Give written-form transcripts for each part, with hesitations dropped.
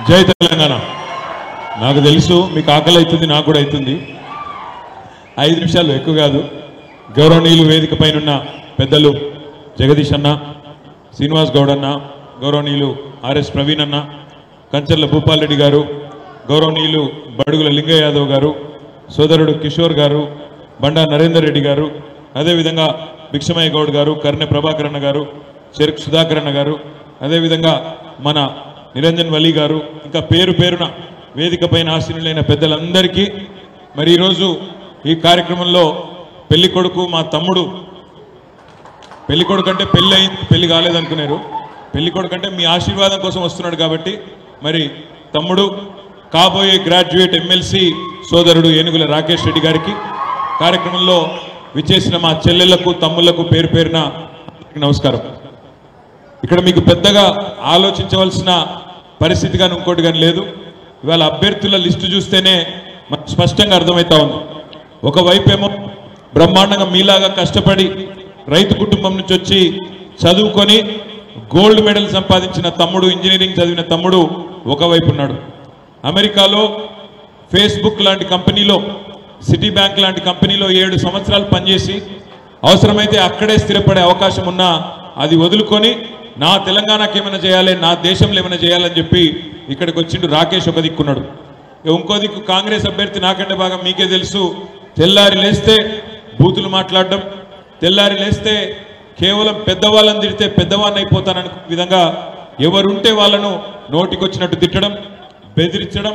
జై తెలంగాణ. నాకు తెలుసు మీకు ఆకలి అవుతుంది, నాకు కూడా అవుతుంది. 5 నిమిషాలు ఎక్కువ కాదు. గౌరవనీయులు వేదిక పైన ఉన్న పెద్దలు జగదీష్ అన్న, శ్రీనివాస్ గౌడ్ అన్న, గౌరవనీయులు ఆర్ఎస్ ప్రవీణ్ అన్న, కంచర్ల భూపాల్ రెడ్డి గారు, గౌరవనీయులు బడుగుల లింగయ్య యాదవ్ గారు, సోదరుడు కిషోర్ గారు, బండా నరేందర్ రెడ్డి గారు, అదేవిధంగా భిక్షమయ్య గౌడ్ గారు, కర్ణె ప్రభాకర్ అన్న గారు, చెరుకు సుధాకర్ అన్న గారు, అదేవిధంగా మన నిరంజన్ వలీ గారు, ఇంకా పేరు పేరున వేదిక పైన ఆశీనులైన పెద్దలందరికీ మరి ఈరోజు ఈ కార్యక్రమంలో పెళ్లి కొడుకు మా తమ్ముడు, పెళ్లి కొడుకు అంటే పెళ్లి అయింది, పెళ్లి కాలేదనుకున్నారు, పెళ్లి కొడుకు అంటే మీ ఆశీర్వాదం కోసం వస్తున్నాడు కాబట్టి మరి తమ్ముడు కాబోయే గ్రాడ్యుయేట్ ఎమ్మెల్సీ సోదరుడు ఏనుగుల రాకేష్ రెడ్డి గారికి, కార్యక్రమంలో విచ్చేసిన మా చెల్లెళ్లకు తమ్ముళ్లకు పేరు పేరున నమస్కారం. ఇక్కడ మీకు పెద్దగా ఆలోచించవలసిన పరిస్థితి కానీ ఇంకోటి కానీ లేదు. ఇవాళ అభ్యర్థుల లిస్టు చూస్తేనే మనకు స్పష్టంగా అర్థమవుతా ఉంది. ఒకవైపేమో బ్రహ్మాండంగా మీలాగా కష్టపడి రైతు కుటుంబం నుంచి వచ్చి చదువుకొని గోల్డ్ మెడల్ సంపాదించిన తమ్ముడు, ఇంజనీరింగ్ చదివిన తమ్ముడు ఒకవైపు ఉన్నాడు. అమెరికాలో ఫేస్బుక్ లాంటి కంపెనీలో, సిటీ బ్యాంక్ లాంటి కంపెనీలో 7 సంవత్సరాలు పనిచేసి అవసరమైతే అక్కడే స్థిరపడే అవకాశం ఉన్నా అది వదులుకొని నా తెలంగాణకి ఏమైనా చేయాలి, నా దేశంలో ఏమైనా చేయాలని చెప్పి ఇక్కడికి వచ్చిండు రాకేష్. ఒక దిక్కున్నాడు, ఇంకో దిక్కు కాంగ్రెస్ అభ్యర్థి నాకంటే బాగా మీకే తెలుసు. తెల్లారి లేస్తే బూతులు మాట్లాడడం, తెల్లారి లేస్తే కేవలం పెద్దవాళ్ళని తిడితే పెద్దవాడిని అయిపోతానని విధంగా ఎవరుంటే వాళ్ళను నోటికొచ్చినట్టు తిట్టడం, బెదిరించడం,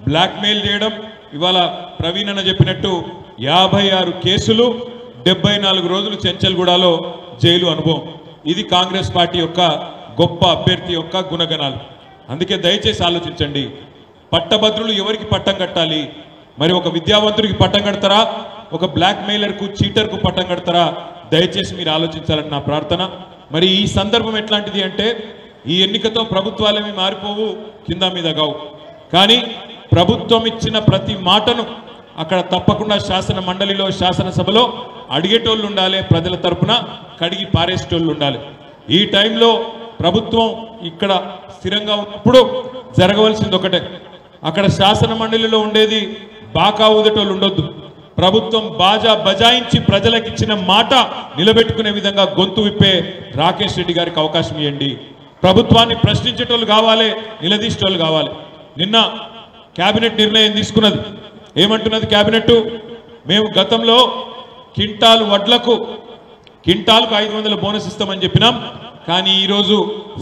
బ్లాక్మెయిల్ చేయడం. ఇవాళ ప్రవీణ్ అన్న చెప్పినట్టు 56 కేసులు, 74 రోజులు చెంచల్గూడలో జైలు అనుభవం. ఇది కాంగ్రెస్ పార్టీ యొక్క గొప్ప అభ్యర్థి యొక్క గుణగణాలు. అందుకే దయచేసి ఆలోచించండి, పట్టభద్రులు ఎవరికి పట్టం కట్టాలి? మరి ఒక విద్యావంతుడికి పట్టం కడతారా, ఒక బ్లాక్ మెయిలర్కు, చీటర్కు పట్టం కడతారా? దయచేసి మీరు ఆలోచించాలని నా ప్రార్థన. మరి ఈ సందర్భం ఎట్లాంటిది అంటే, ఈ ఎన్నికతో ప్రభుత్వాలేమీ మారిపోవు, కింద మీద కావు. కానీ ప్రభుత్వం ఇచ్చిన ప్రతి మాటను అక్కడ తప్పకుండా శాసన మండలిలో, శాసనసభలో అడిగేటోళ్ళు ఉండాలి, ప్రజల తరపున కడిగి పారేసేటోళ్ళు ఉండాలి. ఈ టైంలో ప్రభుత్వం ఇక్కడ స్థిరంగా ఉన్నప్పుడు జరగవలసింది ఒకటే, అక్కడ శాసన మండలిలో ఉండేది బాకా ఊదేటోళ్ళు ఉండొద్దు. ప్రభుత్వం బాజా బజాయించి ప్రజలకు ఇచ్చిన మాట నిలబెట్టుకునే విధంగా గొంతు విప్పే రాకేష్ రెడ్డి గారికి అవకాశం ఇవ్వండి. ప్రభుత్వాన్ని ప్రశ్నించేటోళ్ళు కావాలి, నిలదీసేటోళ్ళు కావాలి. నిన్న కేబినెట్ నిర్ణయం తీసుకున్నది. ఏమంటున్నది కేబినెట్? మేము గతంలో క్వింటాలు వడ్లకు క్వింటాల్కు 500 బోనస్ ఇస్తామని చెప్పినాం, కానీ ఈరోజు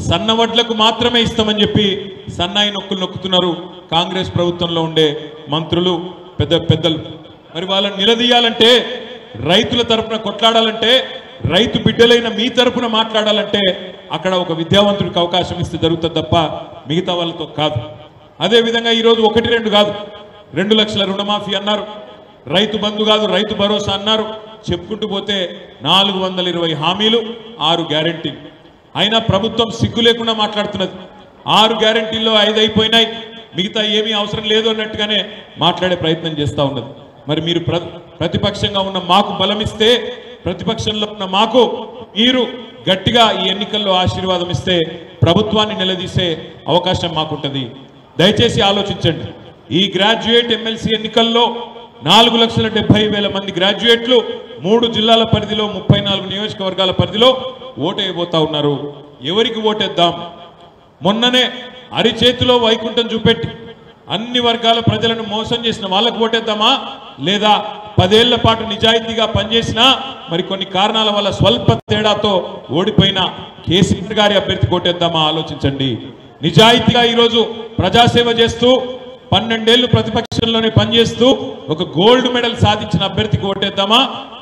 సన్న వడ్లకు మాత్రమే ఇస్తామని చెప్పి సన్నాయి నొక్కులు నొక్కుతున్నారు కాంగ్రెస్ ప్రభుత్వంలో ఉండే మంత్రులు, పెద్దలు. మరి వాళ్ళని నిలదీయాలంటే, రైతుల తరపున కొట్లాడాలంటే, రైతు బిడ్డలైన మీ తరపున మాట్లాడాలంటే అక్కడ ఒక విద్యావంతుడికి అవకాశం ఇస్తే జరుగుతుంది తప్ప మిగతా వాళ్ళతో కాదు. అదేవిధంగా ఈరోజు 1-2 కాదు, 2 లక్షల రుణమాఫీ అన్నారు, రైతు బంధు కాదు రైతు భరోసా అన్నారు. చెప్పుకుంటూ పోతే 420 హామీలు, 6 గ్యారెంటీలు. అయినా ప్రభుత్వం సిగ్గు లేకుండా మాట్లాడుతున్నది. 6 గ్యారెంటీల్లో 5 అయిపోయినాయి, మిగతా ఏమీ అవసరం లేదు అన్నట్టుగానే మాట్లాడే ప్రయత్నం చేస్తూ ఉన్నది. మరి మీరు ప్రతిపక్షంగా ఉన్న మాకు బలమిస్తే, ప్రతిపక్షంలో ఉన్న మాకు మీరు గట్టిగా ఈ ఎన్నికల్లో ఆశీర్వాదం ఇస్తే ప్రభుత్వాన్ని నిలదీసే అవకాశం మాకుంటుంది. దయచేసి ఆలోచించండి. ఈ గ్రాడ్యుయేట్ ఎమ్మెల్సీ ఎన్నికల్లో 4,70,000 మంది గ్రాడ్యుయేట్లు 3 జిల్లాల పరిధిలో, 34 నియోజకవర్గాల పరిధిలో ఓటు వేయబోతా ఉన్నారు. ఎవరికి ఓటేద్దాం? మొన్ననే అరిచేతిలో వైకుంఠం చూపెట్టి అన్ని వర్గాల ప్రజలను మోసం చేసిన వాళ్ళకు ఓటేద్దామా, లేదా 10 ఏళ్ల పాటు నిజాయితీగా పనిచేసినా మరి కొన్ని కారణాల వల్ల స్వల్ప తేడాతో ఓడిపోయిన కేసీఆర్ గారి అభ్యర్థికి ఓటేద్దామా? ఆలోచించండి. నిజాయితీగా ఈరోజు ప్రజాసేవ చేస్తూ 12 ఏళ్లు ప్రతిపక్షంలోనే పనిచేస్తూ ఒక గోల్డ్ మెడల్ సాధించిన అభ్యర్థికి ఓటేద్దామా,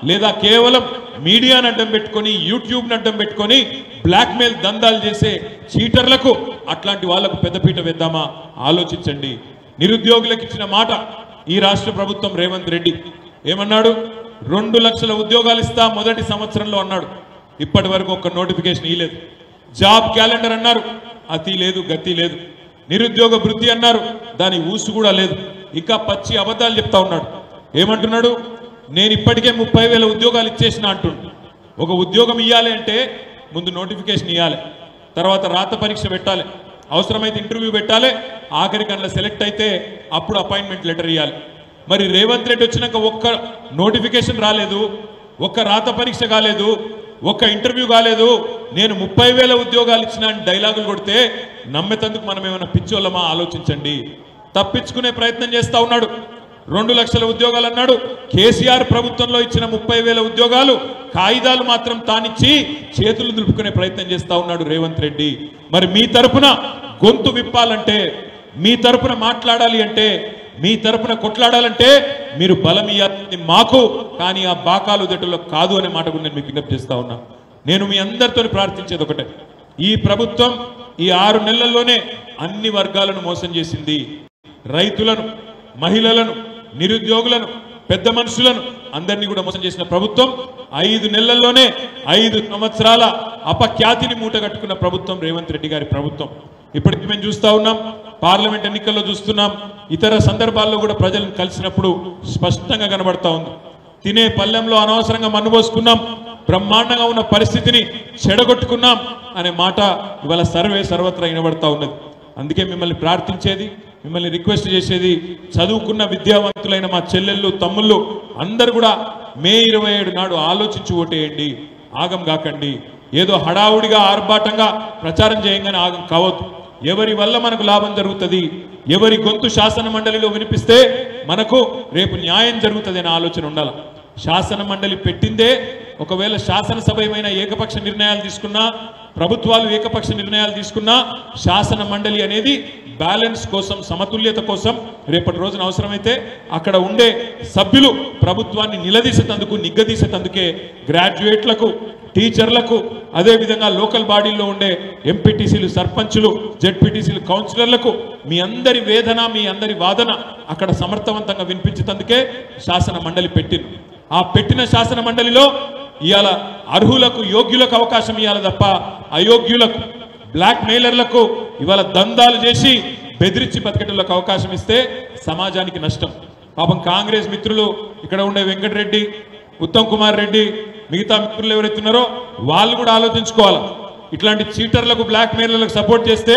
లేదా కేవలం మీడియాను అడ్డం పెట్టుకొని, యూట్యూబ్ను అడ్డం పెట్టుకొని బ్లాక్మెయిల్ దందాలు చేసే చీటర్లకు, అట్లాంటి వాళ్లకు పెద్దపీట వేద్దామా? ఆలోచించండి. నిరుద్యోగులకు ఇచ్చిన మాట ఈ రాష్ట్ర ప్రభుత్వం, రేవంత్ రెడ్డి ఏమన్నాడు? 2 లక్షల ఉద్యోగాలు ఇస్తా మొదటి సంవత్సరంలో అన్నాడు. ఇప్పటి వరకు ఒక్క నోటిఫికేషన్ ఇవ్వలేదు. జాబ్ క్యాలెండర్ అన్నారు, అతి లేదు గతి లేదు. నిరుద్యోగ వృద్ధి అన్నారు, దాని ఊసు కూడా లేదు. ఇంకా పచ్చి అబద్ధాలు చెప్తా ఉన్నాడు. ఏమంటున్నాడు? నేను ఇప్పటికే 30,000 ఉద్యోగాలు ఇచ్చేసిన అంటుండు. ఒక ఉద్యోగం ఇవ్వాలి అంటే ముందు నోటిఫికేషన్ ఇవ్వాలి, తర్వాత రాత పరీక్ష పెట్టాలి, అవసరమైతే ఇంటర్వ్యూ పెట్టాలి, ఆఖరికి అందులో సెలెక్ట్ అయితే అప్పుడు అపాయింట్మెంట్ లెటర్ ఇవ్వాలి. మరి రేవంత్ రెడ్డి వచ్చినాక ఒక్క నోటిఫికేషన్ రాలేదు, ఒక్క రాత పరీక్ష కాలేదు, ఒక్క ఇంటర్వ్యూ కాలేదు, నేను 30,000 ఉద్యోగాలు ఇచ్చిన డైలాగులు కొడితే నమ్మేతందుకు మనం ఏమైనా పిచ్చోళ్ళమా? ఆలోచించండి. తప్పించుకునే ప్రయత్నం చేస్తా ఉన్నాడు. 2 లక్షల ఉద్యోగాలు అన్నాడు. కేసీఆర్ ప్రభుత్వంలో ఇచ్చిన 30,000 ఉద్యోగాలు కాయిదాలు మాత్రం తానిచ్చి చేతులు దులుపుకునే ప్రయత్నం చేస్తా ఉన్నాడు రేవంత్ రెడ్డి. మరి మీ తరపున గొంతు విప్పాలంటే, మీ తరపున మాట్లాడాలి అంటే, మీ తరపున కొట్లాడాలంటే మీరు బలం ఇవ్వాలి మాకు, కానీ ఆ బాకాలు దట్టులో కాదు అనే మాట కూడా నేను మీకు విజ్ఞప్తి చేస్తా ఉన్నా. నేను మీ అందరితో ప్రార్థించేది ఒకటే, ఈ ప్రభుత్వం ఈ 6 నెలల్లోనే అన్ని వర్గాలను మోసం చేసింది. రైతులను, మహిళలను, నిరుద్యోగులను, పెద్ద మనుషులను అందరినీ కూడా మోసం చేసిన ప్రభుత్వం. 5 నెలల్లోనే 5 సంవత్సరాల అపఖ్యాతిని మూటగట్టుకున్న ప్రభుత్వం రేవంత్ రెడ్డి గారి ప్రభుత్వం. ఇప్పటికీ మేము చూస్తా ఉన్నాం, పార్లమెంట్ ఎన్నికల్లో చూస్తున్నాం, ఇతర సందర్భాల్లో కూడా ప్రజలను కలిసినప్పుడు స్పష్టంగా కనబడతా ఉంది. తినే పల్లెంలో అనవసరంగా మన్ను పోసుకున్నాం, బ్రహ్మాండంగా ఉన్న పరిస్థితిని చెడగొట్టుకున్నాం అనే మాట ఇవాళ సర్వత్రా వినబడతా ఉన్నది. అందుకే మిమ్మల్ని ప్రార్థించేది, మిమ్మల్ని రిక్వెస్ట్ చేసేది, చదువుకున్న విద్యావంతులైన మా చెల్లెళ్ళు, తమ్ముళ్ళు అందరూ కూడా మే 27 నాడు ఆలోచించి ఓటేయండి. ఆగం కాకండి. ఏదో హడావుడిగా ఆర్భాటంగా ప్రచారం చేయంగానే ఆగం కావద్దు. ఎవరి వల్ల మనకు లాభం జరుగుతుంది, ఎవరి గొంతు శాసన మండలిలో వినిపిస్తే మనకు రేపు న్యాయం జరుగుతుంది అనే ఆలోచన ఉండాలి. శాసన మండలి పెట్టిందే, ఒకవేళ శాసనసభ ఏమైనా ఏకపక్ష నిర్ణయాలు తీసుకున్నా, ప్రభుత్వాలు ఏకపక్ష నిర్ణయాలు తీసుకున్నా, శాసన మండలి అనేది బ్యాలెన్స్ కోసం, సమతుల్యత కోసం రేపటి రోజున అవసరమైతే అక్కడ ఉండే సభ్యులు ప్రభుత్వాన్ని నిలదీసేందుకు, నిగ్గదీసేందుకే గ్రాడ్యుయేట్లకు, టీచర్లకు, అదేవిధంగా లోకల్ బాడీల్లో ఉండే ఎంపీటీసీలు, సర్పంచులు, జెడ్పీటీసీలు, కౌన్సిలర్లకు మీ అందరి వేదన, మీ అందరి వాదన అక్కడ సమర్థవంతంగా వినిపించేందుకే శాసన మండలి పెట్టింది. ఆ పెట్టిన శాసన మండలిలో ఇవాళ అర్హులకు, యోగ్యులకు అవకాశం ఇవ్వాలి తప్ప అయోగ్యులకు, బ్లాక్ మెయిలర్లకు, ఇవాళ దందాలు చేసి బెదిరించి బతికేటలకు అవకాశం ఇస్తే సమాజానికి నష్టం. పాపం కాంగ్రెస్ మిత్రులు ఇక్కడ ఉండే వెంకటరెడ్డి, ఉత్తమ్ కుమార్ రెడ్డి, మిగతా మిత్రులు ఎవరైతున్నారో వాళ్ళు కూడా ఆలోచించుకోవాలి. ఇట్లాంటి చీటర్లకు, బ్లాక్ మెయిలర్లకు సపోర్ట్ చేస్తే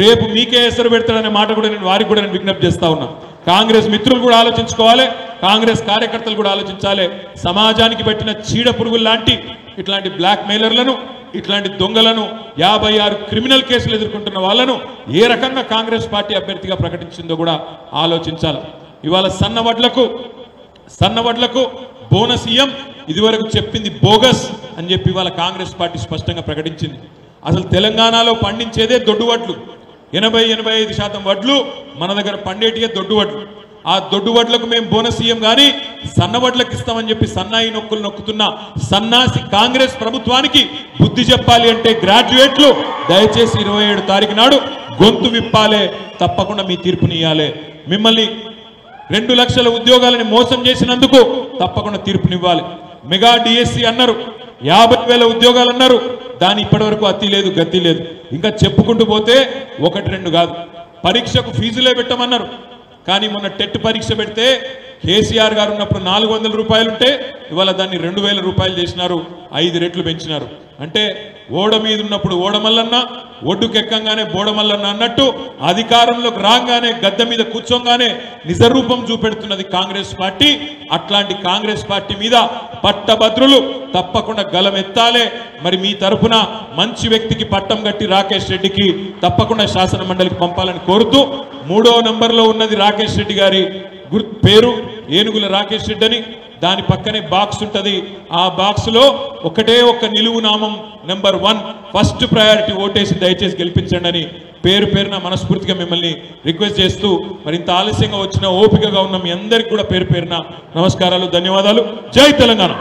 రేపు మీకే ఎసరు పెడతాడనే మాట కూడా నేను వారికి కూడా నేను విజ్ఞప్తి చేస్తా ఉన్నా. కాంగ్రెస్ మిత్రులు కూడా ఆలోచించుకోవాలి, కాంగ్రెస్ కార్యకర్తలు కూడా ఆలోచించాలి. సమాజానికి పెట్టిన చీడ పురుగులు లాంటి ఇట్లాంటి బ్లాక్ మెయిలర్లను, ఇట్లాంటి దొంగలను, 56 క్రిమినల్ కేసులు ఎదుర్కొంటున్న వాళ్ళను ఏ రకంగా కాంగ్రెస్ పార్టీ అభ్యర్థిగా ప్రకటించిందో కూడా ఆలోచించాలి. ఇవాళ సన్నవడ్లకు బోనస్ ఇయ్యం, ఇదివరకు చెప్పింది బోగస్ అని చెప్పి ఇవాళ కాంగ్రెస్ పార్టీ స్పష్టంగా ప్రకటించింది. అసలు తెలంగాణలో పండించేదే దొడ్డు వడ్లు, 80-85% వడ్లు మన దగ్గర పండేటియే దొడ్డు వడ్లు. ఆ దొడ్డు వడ్లకు మేము బోనస్ ఇయ్యం కానీ సన్నవడ్లకు ఇస్తామని చెప్పి సన్నాయి నొక్కులు నొక్కుతున్న సన్నాసి కాంగ్రెస్ ప్రభుత్వానికి బుద్ధి చెప్పాలి అంటే గ్రాడ్యుయేట్లు దయచేసి 27 తారీఖు నాడు గొంతు విప్పాలే, తప్పకుండా మీ తీర్పునియ్యాలి. మిమ్మల్ని 2 లక్షల ఉద్యోగాలని మోసం చేసినందుకు తప్పకుండా తీర్పునివ్వాలి. మెగా డిఎస్సి అన్నారు, 50,000 ఉద్యోగాలు అన్నారు, దాని ఇప్పటివరకు అతి లేదు, గతి లేదు. ఇంకా చెప్పుకుంటూ పోతే 1-2 కాదు. పరీక్షకు ఫీజులే పెట్టమన్నారు, కానీ మొన్న టెట్ పరీక్ష పెడితే కేసీఆర్ గారు ఉన్నప్పుడు 400 రూపాయలు ఉంటే ఇవాళ దాన్ని 2,000 రూపాయలు చేసినారు, 5 రెట్లు పెంచినారు. అంటే ఓడ మీద ఉన్నప్పుడు ఓడమల్లన్న, ఒడ్డుకెక్కంగానే బోడమల్లన్న అన్నట్టు అధికారంలోకి రాగానే గద్దె మీద కూర్చోగానే నిజరూపం చూపెడుతున్నది కాంగ్రెస్ పార్టీ. అట్లాంటి కాంగ్రెస్ పార్టీ మీద పట్టభద్రులు తప్పకుండా గలమెత్తాలే. మరి మీ తరఫున మంచి వ్యక్తికి పట్టం కట్టి రాకేష్ రెడ్డికి తప్పకుండా శాసన మండలికి పంపాలని కోరుతూ, 3వ నంబర్లో ఉన్నది రాకేష్ రెడ్డి గారి పేరు ఏనుగుల రాకేష్ రెడ్డి అని, దాని పక్కనే బాక్స్ ఉంటది. ఆ బాక్స్ లో ఒకటే ఒక్క నిలువు నామం నెంబర్ 1 ఫస్ట్ ప్రయారిటీ ఓటేసి దయచేసి గెలిపించండి అని పేరున మనస్ఫూర్తిగా మిమ్మల్ని రిక్వెస్ట్ చేస్తూ, మరి ఇంత ఆలస్యంగా వచ్చిన ఓపికగా ఉన్న మీ అందరికి కూడా పేరున నమస్కారాలు, ధన్యవాదాలు. జై తెలంగాణ.